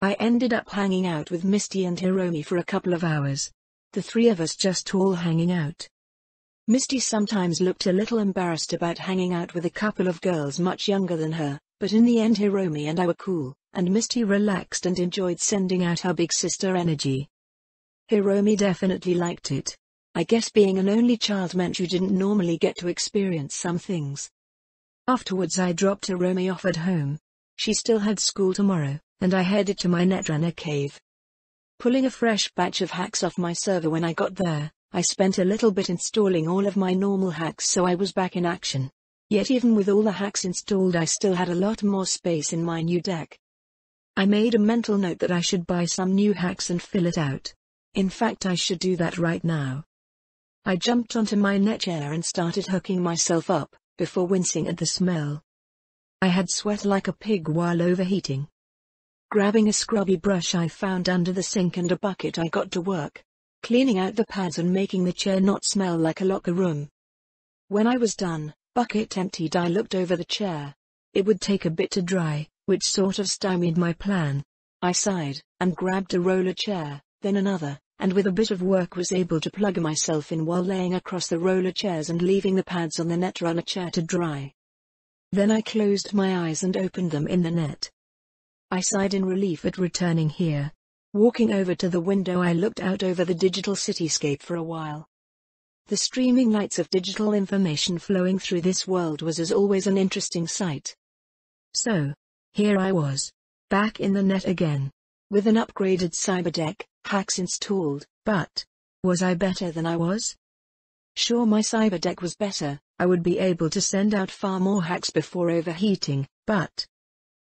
I ended up hanging out with Misty and Hiromi for a couple of hours. The three of us just all hanging out. Misty sometimes looked a little embarrassed about hanging out with a couple of girls much younger than her, but in the end Hiromi and I were cool, and Misty relaxed and enjoyed sending out her big sister energy. Hiromi definitely liked it. I guess being an only child meant you didn't normally get to experience some things. Afterwards I dropped Hiromi off at home. She still had school tomorrow, and I headed to my Netrunner cave. Pulling a fresh batch of hacks off my server when I got there, I spent a little bit installing all of my normal hacks so I was back in action. Yet even with all the hacks installed I still had a lot more space in my new deck. I made a mental note that I should buy some new hacks and fill it out. In fact I should do that right now. I jumped onto my netchair and started hooking myself up, before wincing at the smell. I had sweat like a pig while overheating. Grabbing a scrubby brush I found under the sink and a bucket I got to work, cleaning out the pads and making the chair not smell like a locker room. When I was done, bucket emptied, I looked over the chair. It would take a bit to dry, which sort of stymied my plan. I sighed, and grabbed a roller chair, then another, and with a bit of work was able to plug myself in while laying across the roller chairs and leaving the pads on the Netrunner chair to dry. Then I closed my eyes and opened them in the net. I sighed in relief at returning here. Walking over to the window I looked out over the digital cityscape for a while. The streaming lights of digital information flowing through this world was as always an interesting sight. So, here I was, back in the net again, with an upgraded cyberdeck, hacks installed, but was I better than I was? Sure, my cyberdeck was better, I would be able to send out far more hacks before overheating, but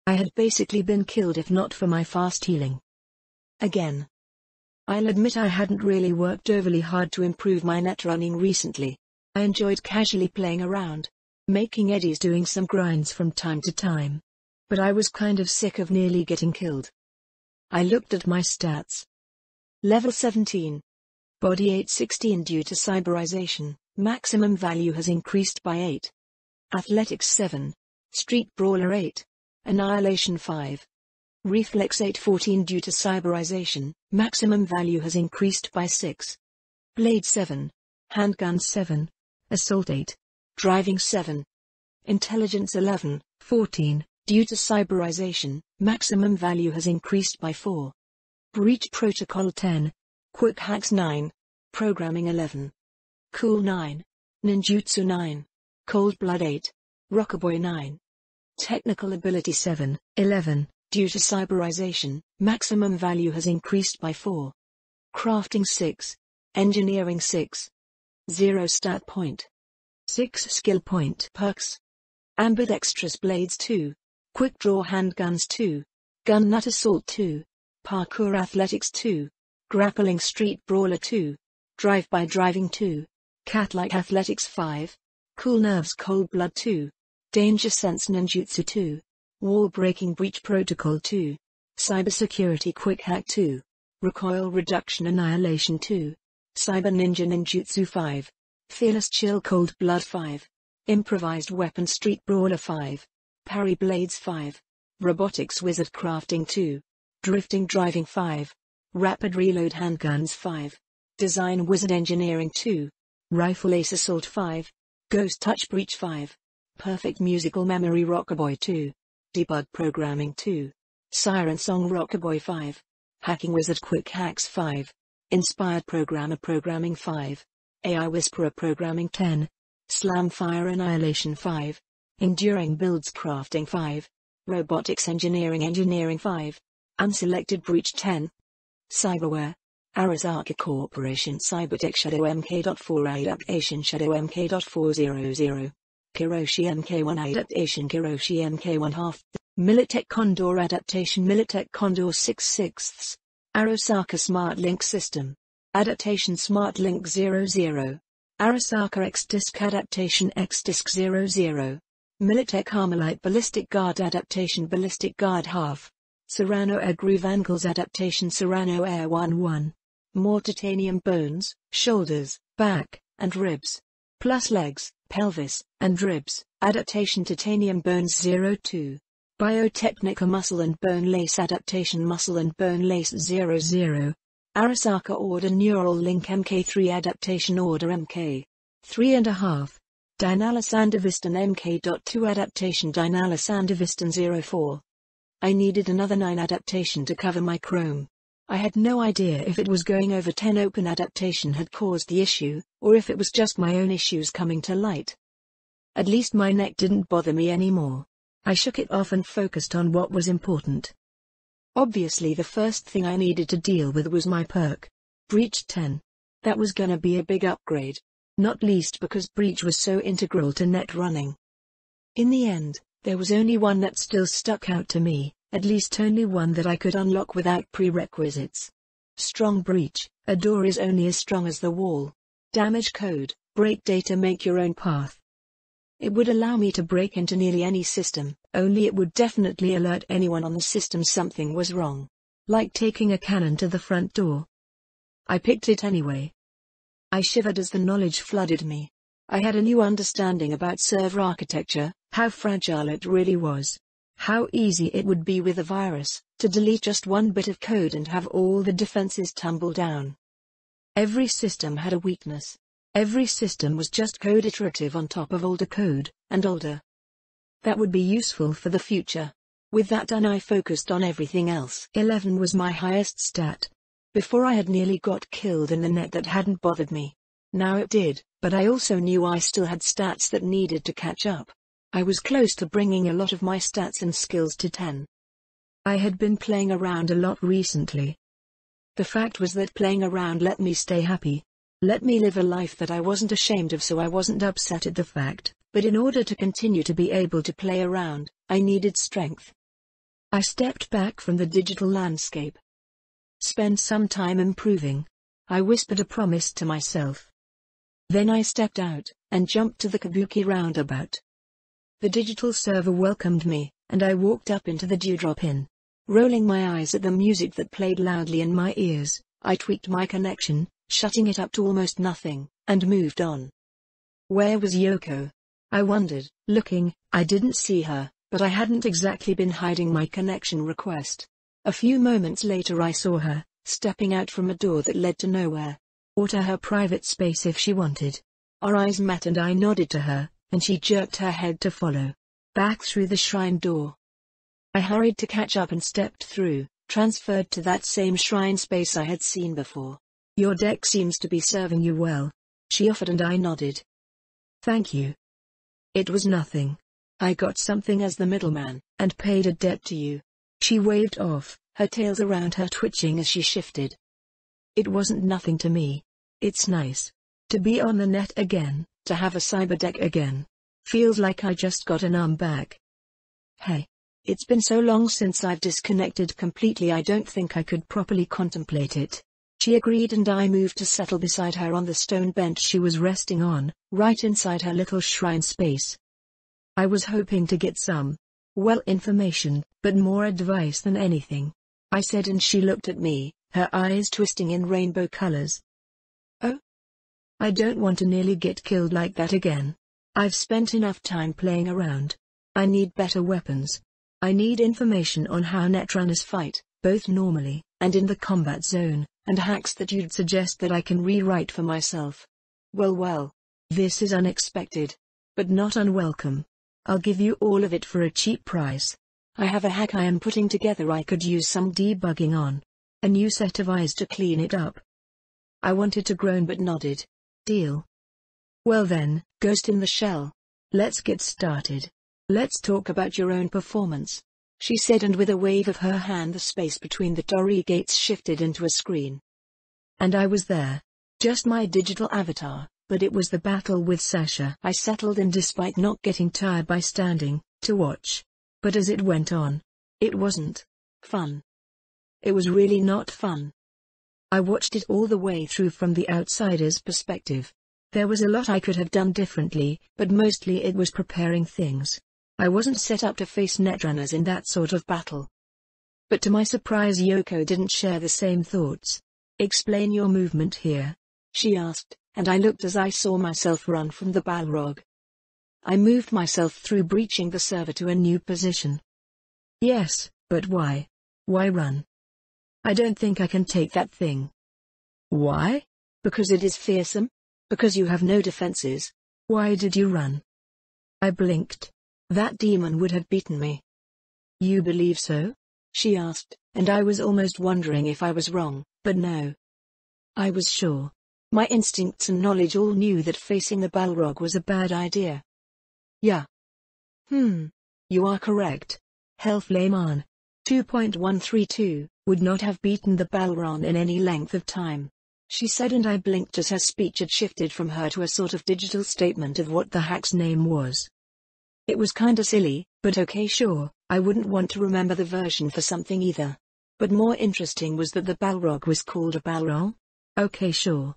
I had basically been killed if not for my fast healing. Again. I'll admit I hadn't really worked overly hard to improve my net running recently. I enjoyed casually playing around, making eddies, doing some grinds from time to time. But I was kind of sick of nearly getting killed. I looked at my stats. Level 17. Body 816 due to cyberization, maximum value has increased by 8. Athletics 7. Street Brawler 8. Annihilation 5. Reflex 814 due to cyberization, maximum value has increased by 6. Blade 7. Handgun 7. Assault 8. Driving 7. Intelligence 11, 14, due to cyberization, maximum value has increased by 4. Breach Protocol 10. Quick Hacks 9. Programming 11. Cool 9. Ninjutsu 9. Cold Blood 8. Rockaboy 9. Technical Ability 7, 11. Due to cyberization, maximum value has increased by 4. Crafting 6. Engineering 6. 0 stat point. 6 skill point. Perks. Ambidextrous Blades 2. Quick Draw Handguns 2. Gun Nut Assault 2. Parkour Athletics 2. Grappling Street Brawler 2. Drive-by Driving 2. Cat-like Athletics 5. Cool Nerves Cold Blood 2. Danger Sense Ninjutsu 2. Wall Breaking Breach Protocol 2. Cybersecurity Quick Hack 2. Recoil Reduction Annihilation 2. Cyber Ninja Ninjutsu 5. Fearless Chill Cold Blood 5. Improvised Weapon Street Brawler 5. Parry Blades 5. Robotics Wizard Crafting 2. Drifting Driving 5. Rapid Reload Handguns 5. Design Wizard Engineering 2. Rifle Ace Assault 5. Ghost Touch Breach 5. Perfect Musical Memory Rockaboy 2. Debug Programming 2. Siren Song Rockaboy 5. Hacking Wizard Quick Hacks 5. Inspired Programmer Programming 5. AI Whisperer Programming 10. Slam Fire Annihilation 5. Enduring Builds Crafting 5. Robotics Engineering 5. Unselected Breach 10. Cyberware. Arasaka Corporation Cybertech Shadow MK.4 Adaptation Shadow MK.400. Kiroshi MK1 Adaptation Kiroshi MK1 half. Militech Condor Adaptation Militech Condor 6/6. Arasaka Smart Link System. Adaptation Smart Link 00. Arasaka X-Disc Adaptation X-Disc 00. Militech Armalite Ballistic Guard Adaptation Ballistic Guard half. Serrano Air Groove Angles Adaptation Serrano Air 11. More titanium bones, shoulders, back, and ribs. Plus legs, pelvis, and ribs. Adaptation Titanium Bones 02. Biotechnica Muscle and Bone Lace Adaptation Muscle and Bone Lace 00. Arasaka Order Neural Link MK3 Adaptation Order MK 3.5. Dinala Sandivistan MK.2 Adaptation Dinala Sandivistan 04. I needed another 9 adaptation to cover my chrome. I had no idea if it was going over 10 open adaptation had caused the issue, or if it was just my own issues coming to light. At least my neck didn't bother me anymore. I shook it off and focused on what was important. Obviously the first thing I needed to deal with was my perk. Breach 10. That was gonna be a big upgrade. Not least because Breach was so integral to net running. In the end, there was only one that still stuck out to me, at least only one that I could unlock without prerequisites. Strong Breach. A door is only as strong as the wall. Damage code, break data, make your own path. It would allow me to break into nearly any system, only it would definitely alert anyone on the system something was wrong. Like taking a cannon to the front door. I picked it anyway. I shivered as the knowledge flooded me. I had a new understanding about server architecture, how fragile it really was. How easy it would be with a virus, to delete just one bit of code and have all the defenses tumble down. Every system had a weakness. Every system was just code iterative on top of older code, and older. That would be useful for the future. With that done, I focused on everything else. 11 was my highest stat. Before I had nearly got killed in the net that hadn't bothered me. Now it did, but I also knew I still had stats that needed to catch up. I was close to bringing a lot of my stats and skills to 10. I had been playing around a lot recently. The fact was that playing around let me stay happy. Let me live a life that I wasn't ashamed of, so I wasn't upset at the fact, but in order to continue to be able to play around, I needed strength. I stepped back from the digital landscape. Spend some time improving. I whispered a promise to myself. Then I stepped out, and jumped to the Kabuki roundabout. The digital server welcomed me, and I walked up into the dewdrop inn. Rolling my eyes at the music that played loudly in my ears, I tweaked my connection, shutting it up to almost nothing, and moved on. Where was Yoko? I wondered, looking. I didn't see her, but I hadn't exactly been hiding my connection request. A few moments later I saw her, stepping out from a door that led to nowhere. Or to her private space if she wanted. Our eyes met and I nodded to her, and she jerked her head to follow. Back through the shrine door. I hurried to catch up and stepped through, transferred to that same shrine space I had seen before. Your deck seems to be serving you well. She offered and I nodded. Thank you. It was nothing. I got something as the middleman, and paid a debt to you. She waved off, her tails around her twitching as she shifted. It wasn't nothing to me. It's nice. To be on the net again, to have a cyber deck again. Feels like I just got an arm back. Hey. It's been so long since I've disconnected completely I don't think I could properly contemplate it. She agreed and I moved to settle beside her on the stone bench she was resting on, right inside her little shrine space. I was hoping to get some, well, information, but more advice than anything. I said, and she looked at me, her eyes twisting in rainbow colors. Oh? I don't want to nearly get killed like that again. I've spent enough time playing around. I need better weapons. I need information on how netrunners fight, both normally, and in the combat zone, and hacks that you'd suggest that I can rewrite for myself. Well, this is unexpected. But not unwelcome. I'll give you all of it for a cheap price. I have a hack I am putting together I could use some debugging on. A new set of eyes to clean it up. I wanted to groan but nodded. Deal. Well then, Ghost in the Shell. Let's get started. Let's talk about your own performance, she said, and with a wave of her hand the space between the Torii gates shifted into a screen. And I was there. Just my digital avatar, but it was the battle with Sasha I settled in despite not getting tired by standing, to watch. But as it went on, it wasn't fun. It was really not fun. I watched it all the way through from the outsider's perspective. There was a lot I could have done differently, but mostly it was preparing things. I wasn't set up to face netrunners in that sort of battle. But to my surprise Yoko didn't share the same thoughts. Explain your movement here, she asked, and I looked as I saw myself run from the Balrog. I moved myself through breaching the server to a new position. Yes, but why? Why run? I don't think I can take that thing. Why? Because it is fearsome? Because you have no defenses. Why did you run? I blinked. That demon would have beaten me. You believe so? She asked, and I was almost wondering if I was wrong, but no. I was sure. My instincts and knowledge all knew that facing the Balrog was a bad idea. Yeah. You are correct. Hellflame on 2.132 would not have beaten the Balron in any length of time. She said, and I blinked as her speech had shifted from her to a sort of digital statement of what the hack's name was. It was kinda silly, but okay, sure, I wouldn't want to remember the version for something either. But more interesting was that the Balrog was called a Balron? Okay, sure.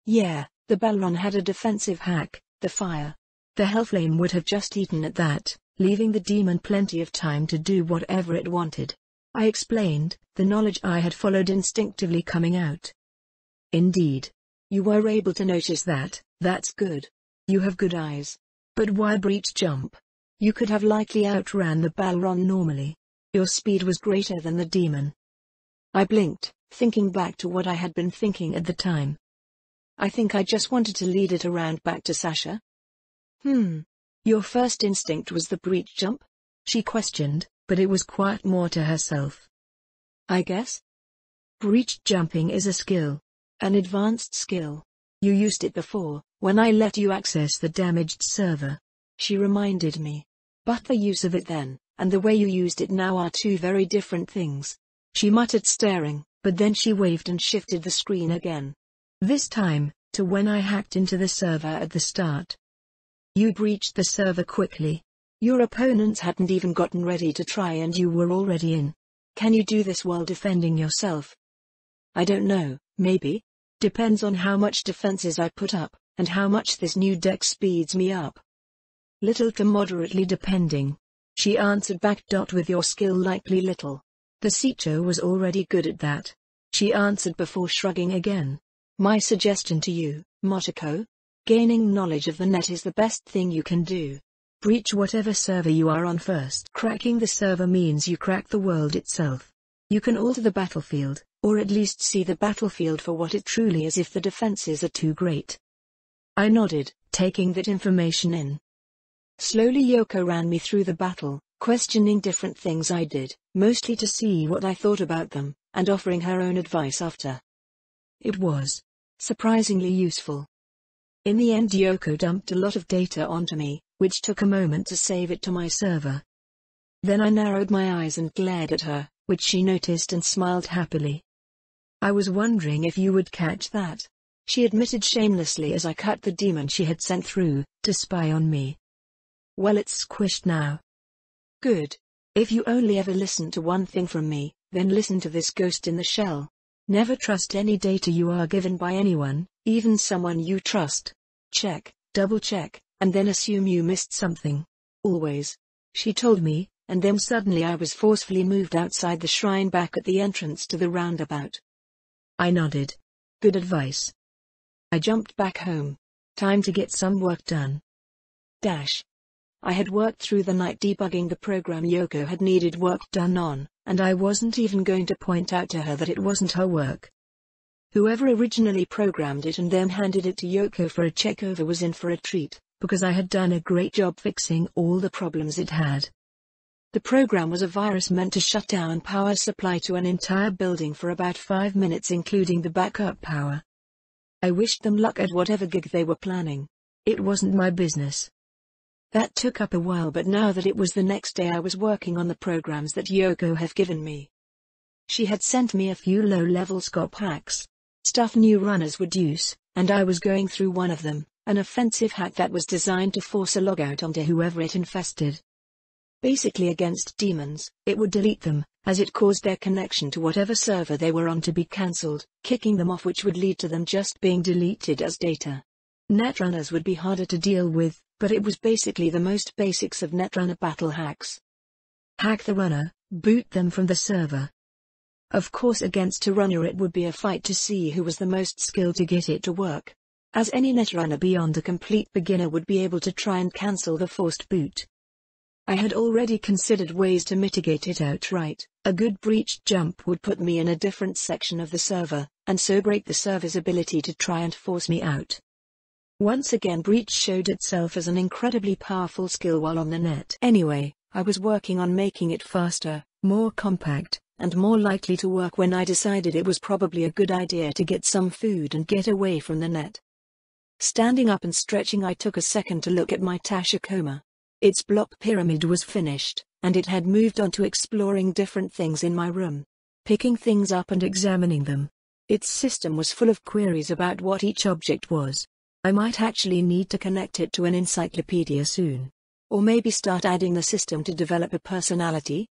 Yeah, the Balron had a defensive hack, the fire. The Hellflame would have just eaten at that, leaving the demon plenty of time to do whatever it wanted. I explained, the knowledge I had followed instinctively coming out. Indeed. You were able to notice that, that's good. You have good eyes. But why breach jump? You could have likely outran the Balron normally. Your speed was greater than the demon. I blinked, thinking back to what I had been thinking at the time. I think I just wanted to lead it around back to Sasha. Your first instinct was the breach jump? She questioned, but it was quite more to herself. I guess. Breach jumping is a skill. An advanced skill. You used it before, when I let you access the damaged server. She reminded me. But the use of it then, and the way you used it now are two very different things. She muttered, staring, but then she waved and shifted the screen again. This time, to when I hacked into the server at the start. You breached the server quickly. Your opponents hadn't even gotten ready to try and you were already in. Can you do this while defending yourself? I don't know, maybe. Depends on how much defenses I put up, and how much this new deck speeds me up. Little to moderately depending. She answered back. With your skill likely little. The Seicho was already good at that. She answered before shrugging again. My suggestion to you, Mochiko? Gaining knowledge of the net is the best thing you can do. Breach whatever server you are on first. Cracking the server means you crack the world itself. You can alter the battlefield, or at least see the battlefield for what it truly is if the defenses are too great. I nodded, taking that information in. Slowly Yoko ran me through the battle, questioning different things I did, mostly to see what I thought about them, and offering her own advice after. It was surprisingly useful. In the end Yoko dumped a lot of data onto me, which took a moment to save it to my server. Then I narrowed my eyes and glared at her, which she noticed and smiled happily. I was wondering if you would catch that. She admitted shamelessly as I cut the demon she had sent through, to spy on me. Well, it's squished now. Good. If you only ever listen to one thing from me, then listen to this ghost in the shell. Never trust any data you are given by anyone, even someone you trust. Check, double check, and then assume you missed something. Always. She told me, and then suddenly I was forcefully moved outside the shrine back at the entrance to the roundabout. I nodded. Good advice. I jumped back home. Time to get some work done. I had worked through the night debugging the program Yoko had needed work done on, and I wasn't even going to point out to her that it wasn't her work. Whoever originally programmed it and then handed it to Yoko for a checkover was in for a treat, because I had done a great job fixing all the problems it had. The program was a virus meant to shut down power supply to an entire building for about 5 minutes, including the backup power. I wished them luck at whatever gig they were planning. It wasn't my business. That took up a while, but now that it was the next day I was working on the programs that Yoko had given me. She had sent me a few low-level SCOP hacks. Stuff new runners would use, and I was going through one of them, an offensive hack that was designed to force a logout onto whoever it infested. Basically against demons, it would delete them, as it caused their connection to whatever server they were on to be cancelled, kicking them off, which would lead to them just being deleted as data. Netrunners would be harder to deal with, but it was basically the most basics of Netrunner battle hacks. Hack the runner, boot them from the server. Of course, against a runner it would be a fight to see who was the most skilled to get it to work, as any Netrunner beyond a complete beginner would be able to try and cancel the forced boot. I had already considered ways to mitigate it outright. A good breach jump would put me in a different section of the server, and so break the server's ability to try and force me out. Once again, breach showed itself as an incredibly powerful skill while on the net. Anyway, I was working on making it faster, more compact, and more likely to work when I decided it was probably a good idea to get some food and get away from the net. Standing up and stretching, I took a second to look at my Tashikoma. Its block pyramid was finished, and it had moved on to exploring different things in my room, picking things up and examining them. Its system was full of queries about what each object was. I might actually need to connect it to an encyclopedia soon. Or maybe start adding the system to develop a personality?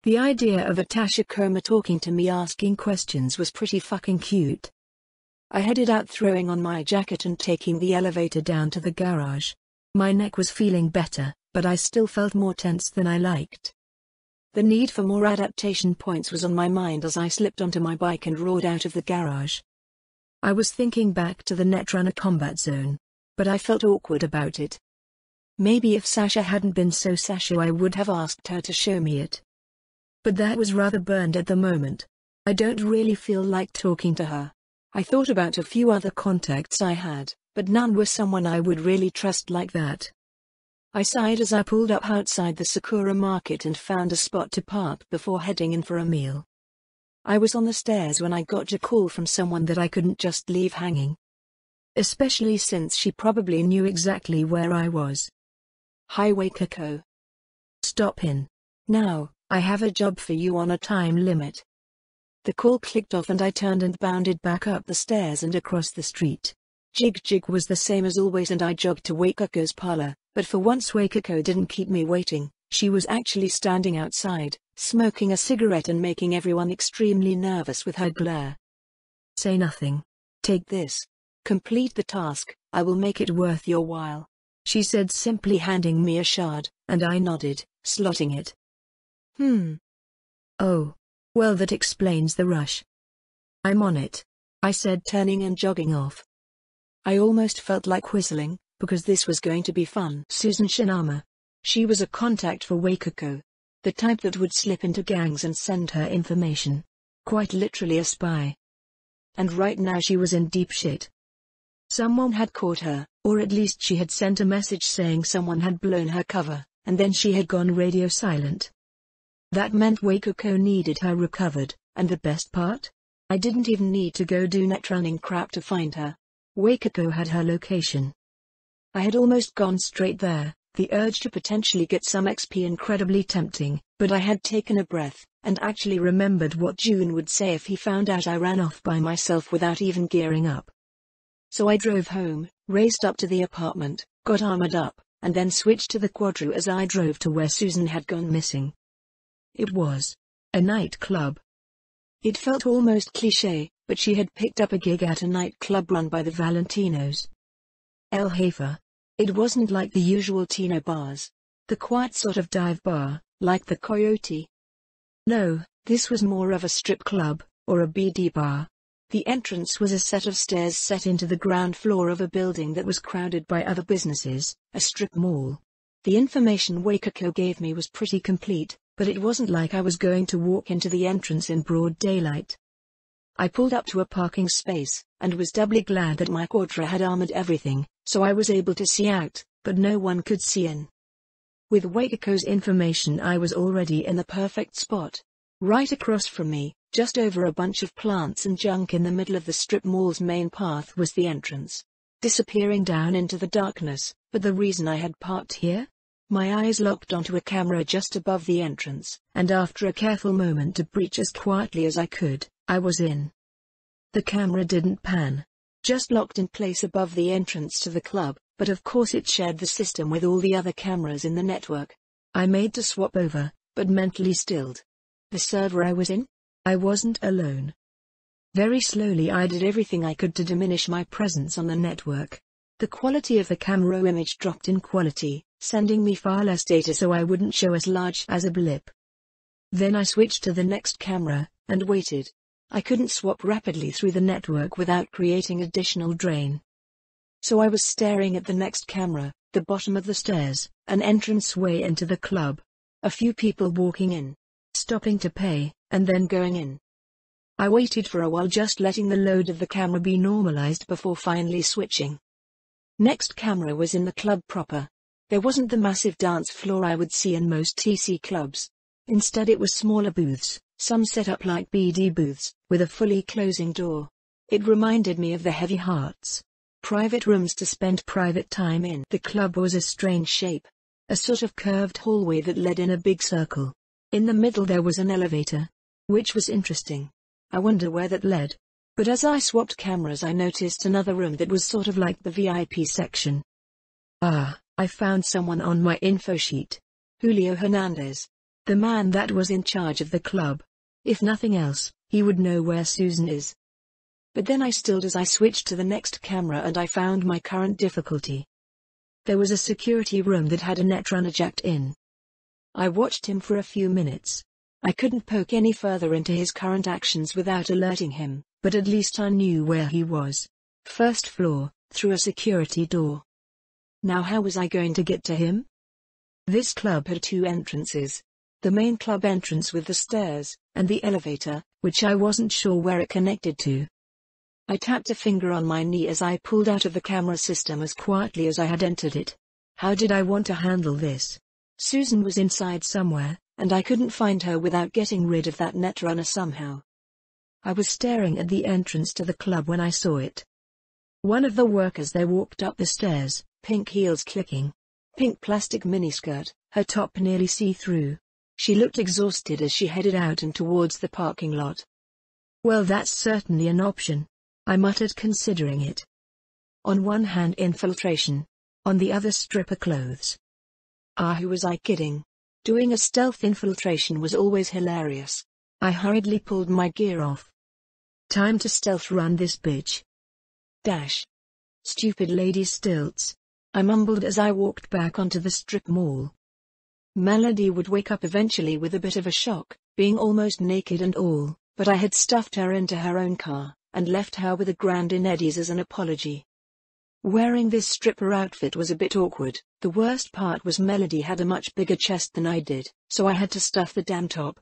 The idea of a Tashikoma talking to me asking questions was pretty fucking cute. I headed out, throwing on my jacket and taking the elevator down to the garage. My neck was feeling better, but I still felt more tense than I liked. The need for more adaptation points was on my mind as I slipped onto my bike and roared out of the garage. I was thinking back to the Netrunner combat zone, but I felt awkward about it. Maybe if Sasha hadn't been so Sasha, I would have asked her to show me it. But that was rather burned at the moment. I don't really feel like talking to her. I thought about a few other contacts I had, but none were someone I would really trust like that. I sighed as I pulled up outside the Sakura market and found a spot to park before heading in for a meal. I was on the stairs when I got a call from someone that I couldn't just leave hanging. Especially since she probably knew exactly where I was. "Hi Wakako. Stop in. Now, I have a job for you on a time limit." The call clicked off and I turned and bounded back up the stairs and across the street. Jig was the same as always and I jogged to Wakako's parlor, but for once Wakako didn't keep me waiting. She was actually standing outside, smoking a cigarette and making everyone extremely nervous with her glare. "Say nothing. Take this. Complete the task, I will make it worth your while," she said, simply handing me a shard, and I nodded, slotting it. Oh. Well, that explains the rush. "I'm on it," I said, turning and jogging off. I almost felt like whistling, because this was going to be fun. Susan Shinama. She was a contact for Wakako. The type that would slip into gangs and send her information. Quite literally a spy. And right now she was in deep shit. Someone had caught her, or at least she had sent a message saying someone had blown her cover, and then she had gone radio silent. That meant Wakako needed her recovered, and the best part? I didn't even need to go do net running crap to find her. Wakako had her location. I had almost gone straight there, the urge to potentially get some XP incredibly tempting, but I had taken a breath, and actually remembered what June would say if he found out I ran off by myself without even gearing up. So I drove home, raced up to the apartment, got armored up, and then switched to the quadru as I drove to where Susan had gone missing. It was a nightclub. It felt almost cliché, but she had picked up a gig at a nightclub run by the Valentinos. El Jefe. It wasn't like the usual Tino bars. The quiet sort of dive bar, like the Coyote. No, this was more of a strip club, or a BD bar. The entrance was a set of stairs set into the ground floor of a building that was crowded by other businesses, a strip mall. The information Wakako gave me was pretty complete, but it wasn't like I was going to walk into the entrance in broad daylight. I pulled up to a parking space, and was doubly glad that my quadra had armored everything, so I was able to see out, but no one could see in. With Wakako's information I was already in the perfect spot. Right across from me, just over a bunch of plants and junk in the middle of the strip mall's main path, was the entrance. Disappearing down into the darkness, but the reason I had parked here? My eyes locked onto a camera just above the entrance, and after a careful moment to breach as quietly as I could, I was in. The camera didn't pan. Just locked in place above the entrance to the club, but of course it shared the system with all the other cameras in the network. I made to swap over, but mentally stilled. The server I was in? I wasn't alone. Very slowly I did everything I could to diminish my presence on the network. The quality of the camera image dropped in quality, sending me far less data so I wouldn't show as large as a blip. Then I switched to the next camera, and waited. I couldn't swap rapidly through the network without creating additional drain. So I was staring at the next camera, the bottom of the stairs, An entranceway into the club. A few people walking in, stopping to pay, and then going in. I waited for a while, just letting the load of the camera be normalized before finally switching. Next camera was in the club proper. There wasn't the massive dance floor I would see in most TC clubs. Instead it was smaller booths, some set up like BD booths, with a fully closing door. It reminded me of the Heavy Hearts. Private rooms to spend private time in. The club was a strange shape. A sort of curved hallway that led in a big circle. In the middle there was an elevator, which was interesting. I wonder where that led. But as I swapped cameras I noticed another room that was sort of like the VIP section. Ah, I found someone on my info sheet. Julio Hernandez. The man that was in charge of the club. If nothing else, he would know where Susan is. But then I stilled as I switched to the next camera and I found my current difficulty. There was a security room that had a netrunner jacked in. I watched him for a few minutes. I couldn't poke any further into his current actions without alerting him, but at least I knew where he was. First floor, through a security door. Now how was I going to get to him? This club had two entrances. The main club entrance with the stairs, and the elevator, which I wasn't sure where it connected to. I tapped a finger on my knee as I pulled out of the camera system as quietly as I had entered it. How did I want to handle this? Susan was inside somewhere, and I couldn't find her without getting rid of that netrunner somehow. I was staring at the entrance to the club when I saw it. One of the workers there walked up the stairs, pink heels clicking. Pink plastic miniskirt, her top nearly see-through. She looked exhausted as she headed out and towards the parking lot. Well, that's certainly an option, I muttered, considering it. On one hand infiltration. On the other stripper clothes. Ah, who was I kidding? Doing a stealth infiltration was always hilarious. I hurriedly pulled my gear off. Time to stealth run this bitch. Dash. Stupid lady stilts. I mumbled as I walked back onto the strip mall. Melody would wake up eventually with a bit of a shock, being almost naked and all, but I had stuffed her into her own car, and left her with a grand in Eddie's as an apology. Wearing this stripper outfit was a bit awkward. The worst part was Melody had a much bigger chest than I did, so I had to stuff the damn top.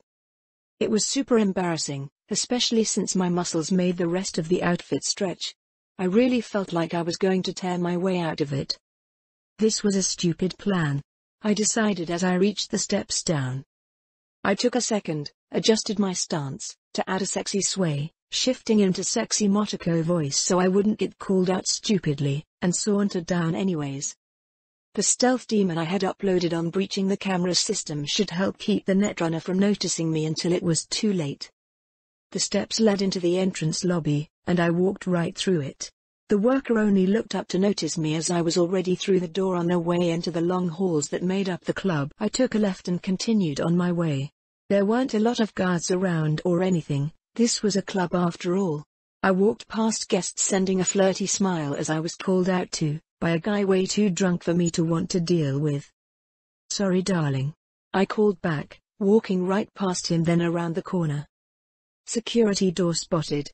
It was super embarrassing, especially since my muscles made the rest of the outfit stretch. I really felt like I was going to tear my way out of it. This was a stupid plan, I decided as I reached the steps down. I took a second, adjusted my stance, to add a sexy sway, shifting into sexy Motoko voice so I wouldn't get called out stupidly, and sauntered down anyways. The stealth demon I had uploaded on breaching the camera system should help keep the netrunner from noticing me until it was too late. The steps led into the entrance lobby, and I walked right through it. The worker only looked up to notice me as I was already through the door on the way into the long halls that made up the club. I took a left and continued on my way. There weren't a lot of guards around or anything, this was a club after all. I walked past guests sending a flirty smile as I was called out to, by a guy way too drunk for me to want to deal with. Sorry darling. I called back, walking right past him then around the corner. Security door spotted.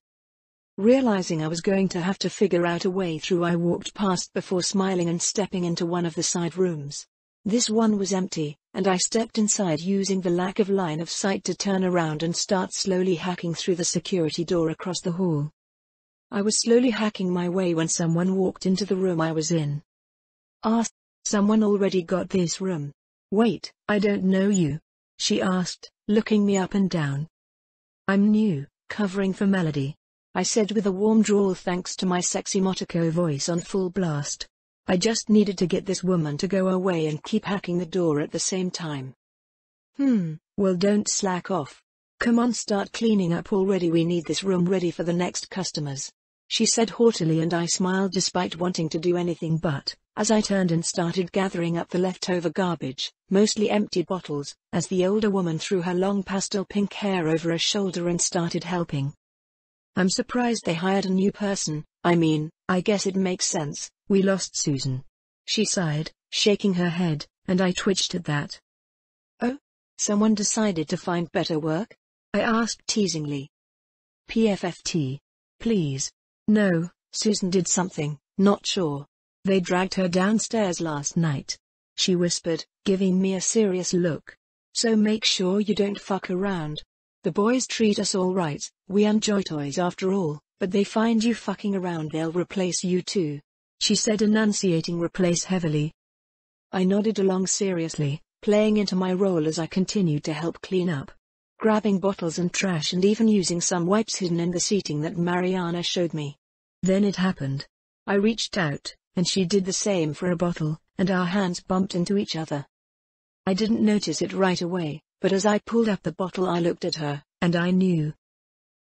Realizing I was going to have to figure out a way through, I walked past before smiling and stepping into one of the side rooms. This one was empty, and I stepped inside using the lack of line of sight to turn around and start slowly hacking through the security door across the hall. I was slowly hacking my way when someone walked into the room I was in. Ah, someone already got this room. Wait, I don't know you, she asked, looking me up and down. I'm new, covering for Melody, I said with a warm drawl thanks to my sexy Motoko voice on full blast. I just needed to get this woman to go away and keep hacking the door at the same time. Well, don't slack off. Come on, start cleaning up already, we need this room ready for the next customers, she said haughtily, and I smiled despite wanting to do anything but, as I turned and started gathering up the leftover garbage, mostly empty bottles, as the older woman threw her long pastel pink hair over her shoulder and started helping. I'm surprised they hired a new person, I mean, I guess it makes sense, we lost Susan, she sighed, shaking her head, and I twitched at that. Oh? Someone decided to find better work? I asked teasingly. PFFT. Please. No, Susan did something, not sure. They dragged her downstairs last night. she whispered, giving me a serious look. So make sure you don't fuck around. The boys treat us all right, we enjoy toys after all, but they find you fucking around they'll replace you too. She said, enunciating replace heavily. I nodded along seriously, playing into my role as I continued to help clean up, grabbing bottles and trash and even using some wipes hidden in the seating that Mariana showed me. Then it happened. I reached out, and she did the same for a bottle, and our hands bumped into each other. I didn't notice it right away, but as I pulled up the bottle I looked at her, and I knew.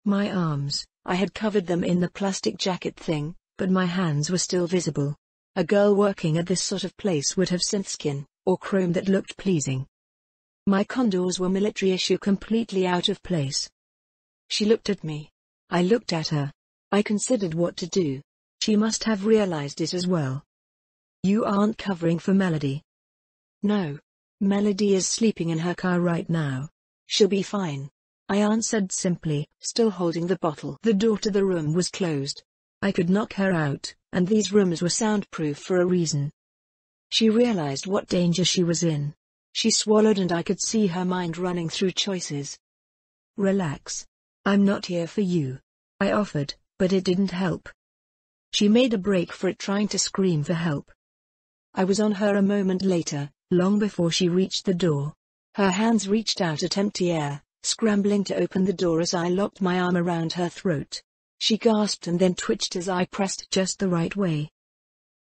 My arms, I had covered them in the plastic jacket thing, but my hands were still visible. A girl working at this sort of place would have synthskin, or chrome that looked pleasing. My condors were military issue, completely out of place. She looked at me. I looked at her. I considered what to do. She must have realized it as well. You aren't covering for Melody. No. Melody is sleeping in her car right now. She'll be fine. I answered simply, still holding the bottle. The door to the room was closed. I could knock her out, and these rooms were soundproof for a reason. She realized what danger she was in. She swallowed and I could see her mind running through choices. Relax. I'm not here for you. I offered, but it didn't help. She made a break for it, trying to scream for help. I was on her a moment later, long before she reached the door. Her hands reached out at empty air, scrambling to open the door as I locked my arm around her throat. She gasped and then twitched as I pressed just the right way.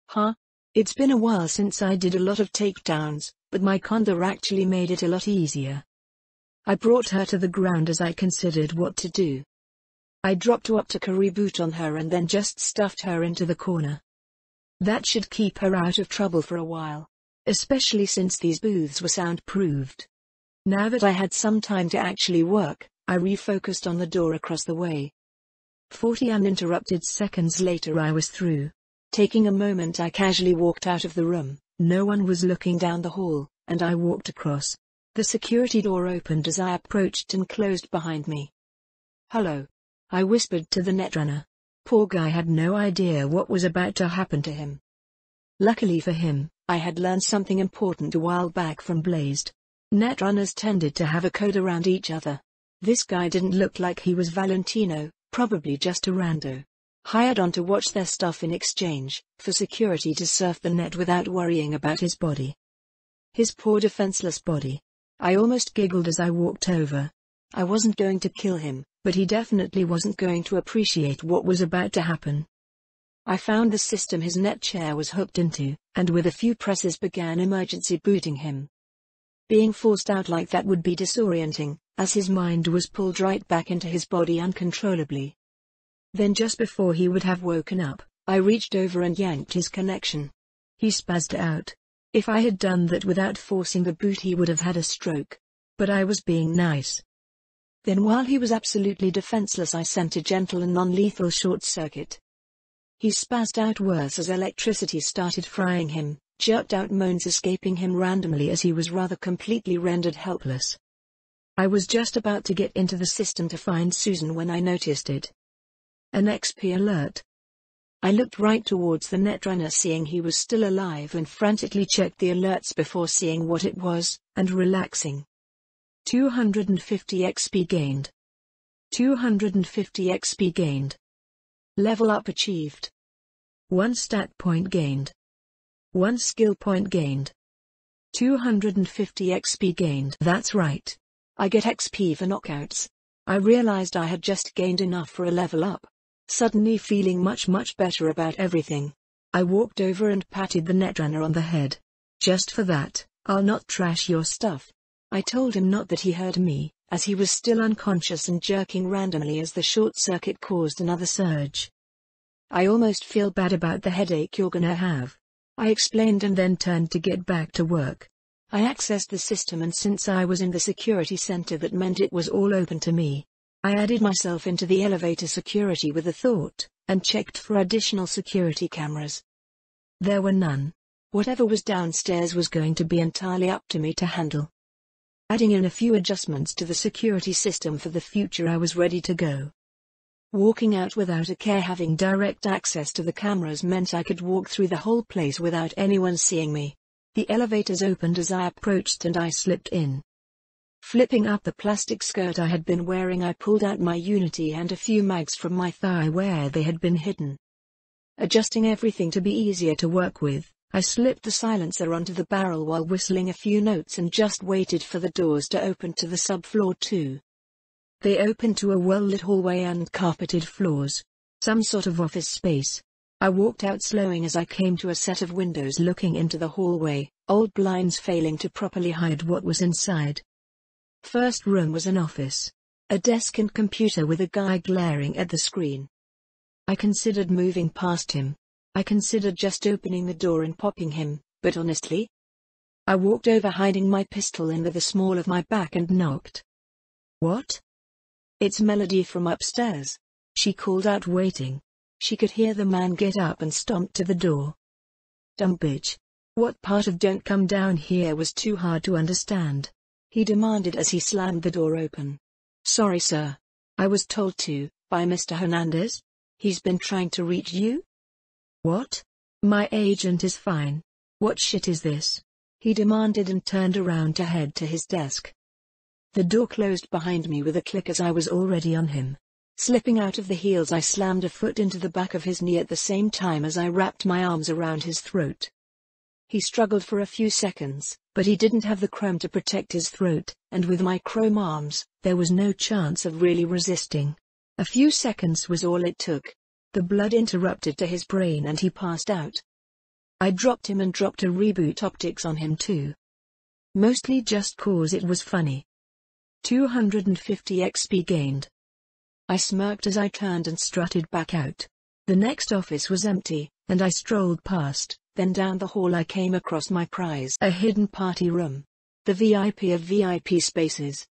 Huh? It's been a while since I did a lot of takedowns, but my condor actually made it a lot easier. I brought her to the ground as I considered what to do. I dropped a Waptakari boot on her and then just stuffed her into the corner. That should keep her out of trouble for a while, especially since these booths were soundproofed. Now that I had some time to actually work, I refocused on the door across the way. 40 uninterrupted seconds later I was through. Taking a moment I casually walked out of the room. No one was looking down the hall, and I walked across. The security door opened as I approached and closed behind me. Hello. I whispered to the netrunner. Poor guy had no idea what was about to happen to him. Luckily for him, I had learned something important a while back from Blazed. Netrunners tended to have a code around each other. This guy didn't look like he was Valentino, probably just a rando, hired on to watch their stuff in exchange for security to surf the net without worrying about his body. His poor defenseless body. I almost giggled as I walked over. I wasn't going to kill him, but he definitely wasn't going to appreciate what was about to happen. I found the system his net chair was hooked into, and with a few presses began emergency booting him. Being forced out like that would be disorienting, as his mind was pulled right back into his body uncontrollably. Then just before he would have woken up, I reached over and yanked his connection. He spazzed out. If I had done that without forcing the boot he would have had a stroke. But I was being nice. Then while he was absolutely defenseless I sent a gentle and non-lethal short circuit. He spazzed out worse as electricity started frying him, jerked out moans escaping him randomly as he was rather completely rendered helpless. I was just about to get into the system to find Susan when I noticed it. An XP alert. I looked right towards the netrunner, seeing he was still alive, and frantically checked the alerts before seeing what it was, and relaxing. 250 XP gained. 250 XP gained. Level up achieved. 1 stat point gained. 1 skill point gained. 250 XP gained. That's right. I get XP for knockouts. I realized I had just gained enough for a level up. Suddenly feeling much better about everything. I walked over and patted the netrunner on the head. Just for that, I'll not trash your stuff. I told him, not that he heard me, as he was still unconscious and jerking randomly as the short circuit caused another surge. I almost feel bad about the headache you're gonna have. I explained and then turned to get back to work. I accessed the system, and since I was in the security center that meant it was all open to me. I added myself into the elevator security with a thought, and checked for additional security cameras. There were none. Whatever was downstairs was going to be entirely up to me to handle. Adding in a few adjustments to the security system for the future, I was ready to go. Walking out without a care, having direct access to the cameras, meant I could walk through the whole place without anyone seeing me. The elevators opened as I approached and I slipped in. Flipping up the plastic skirt I had been wearing, I pulled out my Unity and a few mags from my thigh where they had been hidden. Adjusting everything to be easier to work with, I slipped the silencer onto the barrel while whistling a few notes and just waited for the doors to open to the subfloor too. They opened to a well-lit hallway and carpeted floors. Some sort of office space. I walked out slowing as I came to a set of windows looking into the hallway, old blinds failing to properly hide what was inside. First room was an office. A desk and computer with a guy glaring at the screen. I considered moving past him. I considered just opening the door and popping him, but honestly? I walked over hiding my pistol in the small of my back and knocked. What? It's Melody from upstairs. She called out, waiting. She could hear the man get up and stomp to the door. Dumb bitch. What part of "don't come down here" was too hard to understand? He demanded as he slammed the door open. Sorry sir. I was told to, by Mr. Hernandez. He's been trying to reach you? What? My agent is fine. What shit is this? He demanded and turned around to head to his desk. The door closed behind me with a click as I was already on him. Slipping out of the heels, I slammed a foot into the back of his knee at the same time as I wrapped my arms around his throat. He struggled for a few seconds, but he didn't have the chrome to protect his throat, and with my chrome arms, there was no chance of really resisting. A few seconds was all it took. The blood interrupted to his brain and he passed out. I dropped him and dropped a reboot optics on him too. Mostly just cause it was funny. 250 XP gained. I smirked as I turned and strutted back out. The next office was empty, and I strolled past. Then down the hall I came across my prize, a hidden party room. The VIP of VIP spaces.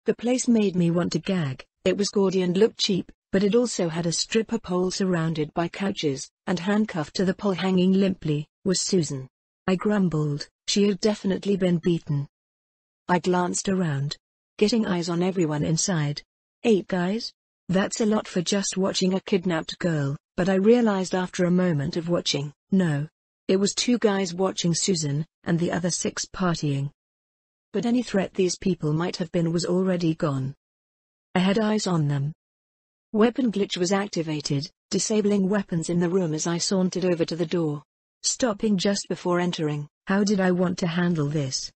The place made me want to gag. It was gaudy and looked cheap, but it also had a stripper pole surrounded by couches, and handcuffed to the pole hanging limply, was Susan. I grumbled, she had definitely been beaten. I glanced around. Getting eyes on everyone inside. 8 guys? That's a lot for just watching a kidnapped girl, but I realized after a moment of watching, no. It was 2 guys watching Susan, and the other 6 partying. But any threat these people might have been was already gone. I had eyes on them. Weapon glitch was activated, disabling weapons in the room as I sauntered over to the door. Stopping just before entering. How did I want to handle this?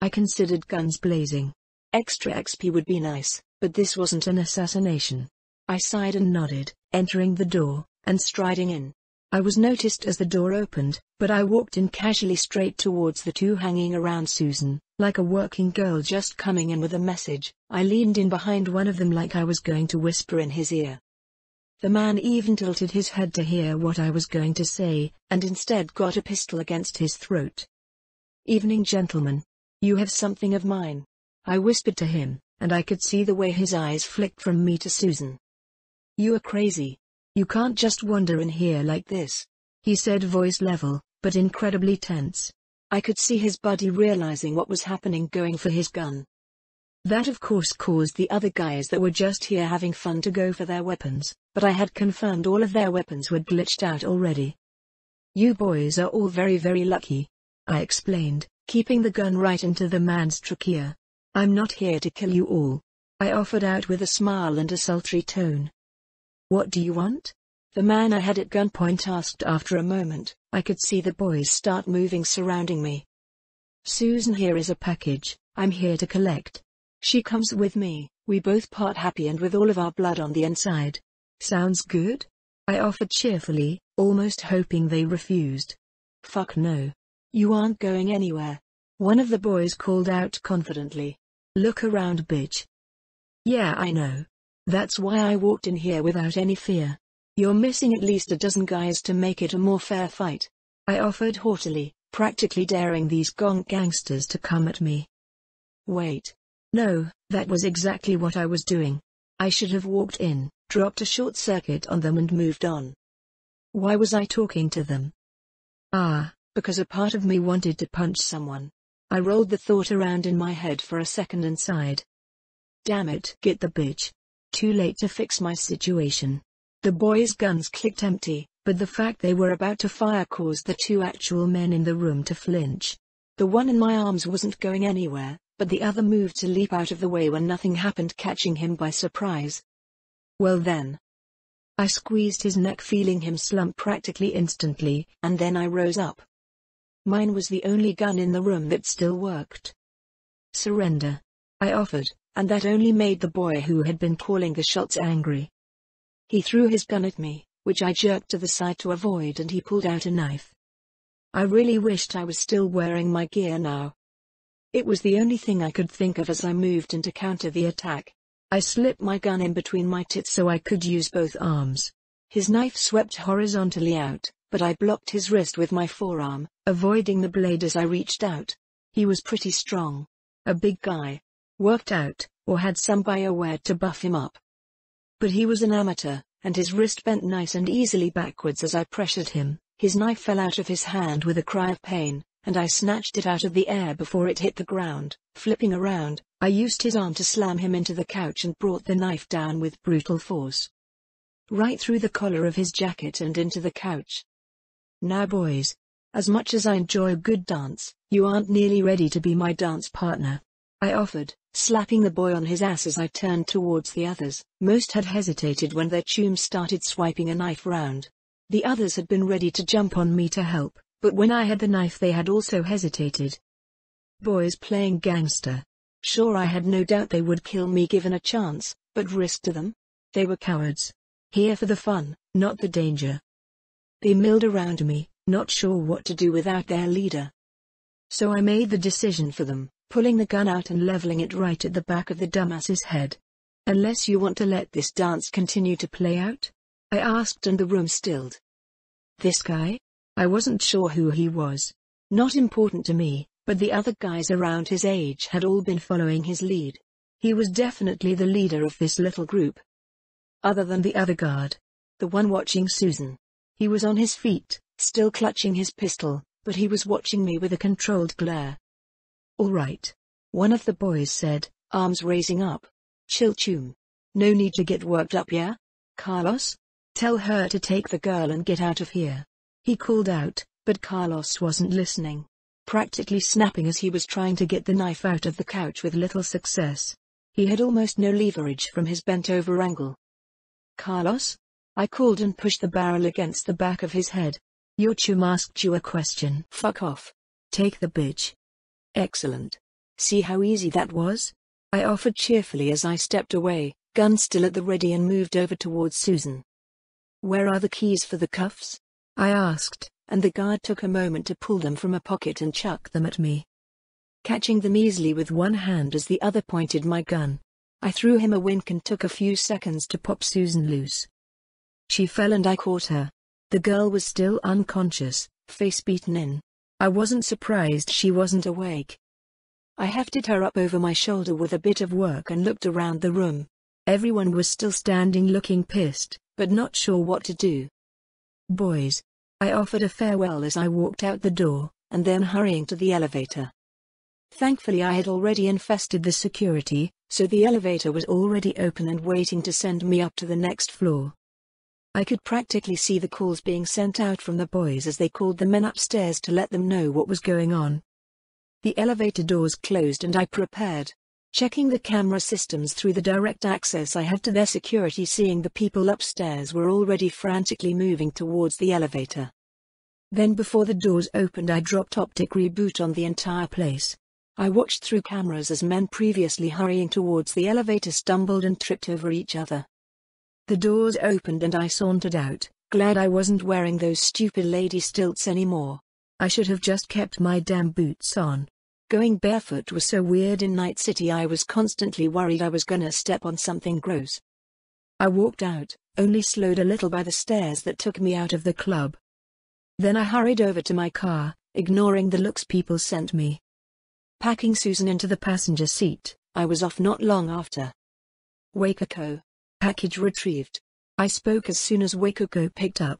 I considered guns blazing. Extra XP would be nice, but this wasn't an assassination. I sighed and nodded, entering the door, and striding in. I was noticed as the door opened, but I walked in casually straight towards the 2 hanging around Susan, like a working girl just coming in with a message. I leaned in behind one of them like I was going to whisper in his ear. The man even tilted his head to hear what I was going to say, and instead got a pistol against his throat. Evening, gentlemen. You have something of mine. I whispered to him, and I could see the way his eyes flicked from me to Susan. You are crazy. You can't just wander in here like this, he said, voice level, but incredibly tense. I could see his body realizing what was happening, going for his gun. That of course caused the other guys that were just here having fun to go for their weapons, but I had confirmed all of their weapons were glitched out already. You boys are all very lucky, I explained, keeping the gun right into the man's trachea. I'm not here to kill you all, I offered out with a smile and a sultry tone. What do you want? The man I had at gunpoint asked after a moment. I could see the boys start moving surrounding me. Susan, here is a package, I'm here to collect. She comes with me, we both part happy and with all of our blood on the inside. Sounds good? I offered cheerfully, almost hoping they refused. Fuck no. You aren't going anywhere. One of the boys called out confidently. Look around, bitch. Yeah, I know. That's why I walked in here without any fear. You're missing at least a dozen guys to make it a more fair fight, I offered haughtily, practically daring these gonk gangsters to come at me. Wait. No, that was exactly what I was doing. I should have walked in, dropped a short circuit on them and moved on. Why was I talking to them? Because a part of me wanted to punch someone. I rolled the thought around in my head for a second and sighed. Damn it, get the bitch. Too late to fix my situation. The boys' guns clicked empty, but the fact they were about to fire caused the two actual men in the room to flinch. The one in my arms wasn't going anywhere, but the other moved to leap out of the way when nothing happened, catching him by surprise. Well then. I squeezed his neck, feeling him slump practically instantly, and then I rose up. Mine was the only gun in the room that still worked. Surrender, I offered, and that only made the boy who had been calling the shots angry. He threw his gun at me, which I jerked to the side to avoid, and he pulled out a knife. I really wished I was still wearing my gear now. It was the only thing I could think of as I moved in to counter the attack. I slipped my gun in between my tits so I could use both arms. His knife swept horizontally out, but I blocked his wrist with my forearm, avoiding the blade as I reached out. He was pretty strong. A big guy. Worked out, or had some BioWare to buff him up. But he was an amateur, and his wrist bent nice and easily backwards as I pressured him. His knife fell out of his hand with a cry of pain, and I snatched it out of the air before it hit the ground. Flipping around, I used his arm to slam him into the couch and brought the knife down with brutal force. Right through the collar of his jacket and into the couch. Now boys, as much as I enjoy a good dance, you aren't nearly ready to be my dance partner, I offered, slapping the boy on his ass as I turned towards the others. Most had hesitated when their chums started swiping a knife round. The others had been ready to jump on me to help, but when I had the knife they had also hesitated. Boys playing gangster. Sure, I had no doubt they would kill me given a chance, but risk to them? They were cowards. Here for the fun, not the danger. They milled around me, not sure what to do without their leader. So I made the decision for them, pulling the gun out and leveling it right at the back of the dumbass's head. Unless you want to let this dance continue to play out? I asked, and the room stilled. This guy? I wasn't sure who he was. Not important to me, but the other guys around his age had all been following his lead. He was definitely the leader of this little group. Other than the other guard. The one watching Susan. He was on his feet, still clutching his pistol, but he was watching me with a controlled glare. All right. One of the boys said, arms raising up. Chill, chum. No need to get worked up, yeah? Carlos? Tell her to take the girl and get out of here. He called out, but Carlos wasn't listening. Practically snapping as he was trying to get the knife out of the couch with little success. He had almost no leverage from his bent-over angle. Carlos? I called and pushed the barrel against the back of his head. Your chum asked you a question. Fuck off. Take the bitch. Excellent. See how easy that was? I offered cheerfully as I stepped away, gun still at the ready, and moved over towards Susan. Where are the keys for the cuffs? I asked, and the guard took a moment to pull them from a pocket and chuck them at me. Catching them easily with one hand as the other pointed my gun, I threw him a wink and took a few seconds to pop Susan loose. She fell and I caught her. The girl was still unconscious, face beaten in. I wasn't surprised she wasn't awake. I hefted her up over my shoulder with a bit of work and looked around the room. Everyone was still standing looking pissed, but not sure what to do. Boys, I offered a farewell as I walked out the door, and then hurrying to the elevator. Thankfully I had already infested the security, so the elevator was already open and waiting to send me up to the next floor. I could practically see the calls being sent out from the boys as they called the men upstairs to let them know what was going on. The elevator doors closed and I prepared, checking the camera systems through the direct access I had to their security, seeing the people upstairs were already frantically moving towards the elevator. Then before the doors opened I dropped optic reboot on the entire place. I watched through cameras as men previously hurrying towards the elevator stumbled and tripped over each other. The doors opened and I sauntered out, glad I wasn't wearing those stupid lady stilts anymore. I should have just kept my damn boots on. Going barefoot was so weird in Night City. I was constantly worried I was gonna step on something gross. I walked out, only slowed a little by the stairs that took me out of the club. Then I hurried over to my car, ignoring the looks people sent me. Packing Susan into the passenger seat, I was off not long after. Wakako. Package retrieved. I spoke as soon as Wakako picked up.